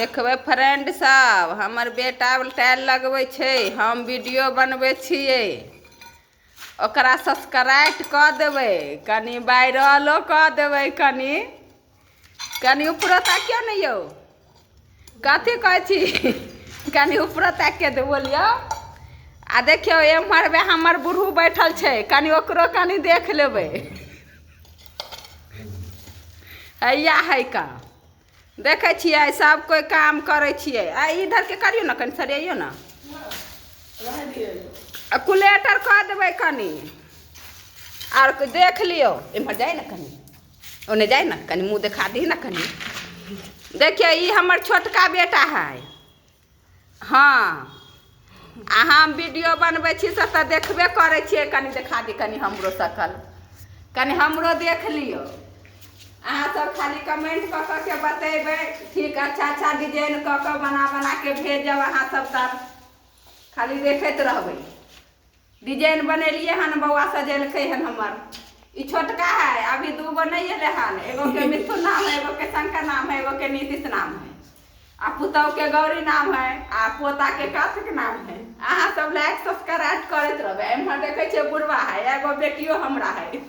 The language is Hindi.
देखबे फ्रेंड सब हमर बेटा टाइल लगबै छै, हम वीडियो बनबै छियै, ओकरा सब्सक्राइब कऽ देबै, कनी वायरलो कऽ देबै, कनी ऊपरो ताकियो ने यौ, कथी कहै छी कनी ऊपरो ताकियो दे बोलियो। आ देखियो एम्हर बे हमर बुढ़ू बैठल छै, कनी ओकरो कनी देख लेबै। हैया है का देखे छियै सब कोई काम करे छियै। आ इधर के करियो ना, कनी सरियो ना, कुलेटर कह देबै कनी, और देख लियो। इम्हर जाए ना कनी, ओने जाए ना कनी, मुँह दिखा दी ना कनी। देखिए ये हमर छोटका बेटा है। हाँ आ हम वीडियो बनबै छी से तऽ देखबे करै छियै। कनी दिखा दी कनी हमरो शकल, कनी हमरो देख लियो। अहाँ सब खाली कमेंट कऽ कऽ के बतेबै, ठीक अच्छा डिजाइन कऽ कऽ बना के भेजब। अहाँ सब तब खाली देखैत रहबै। डिजाइन बनेलिए हन, बौआ सजेलकै हन हमर। ई छोटका है, अभी 2 गो नहीं एले हन, एगो के मिथुन नाम है, एगो के शंकर नाम है, एगो के नीतीश नाम है, आ पुतौ के गौरी नाम है, आ पोता के कार्तिक नाम है। अहाँ सब लाइक सब्सक्राइब करैत रहबै। एम्हर देखै छियै बुढ़वा है, एगो बेटियो हमरा है।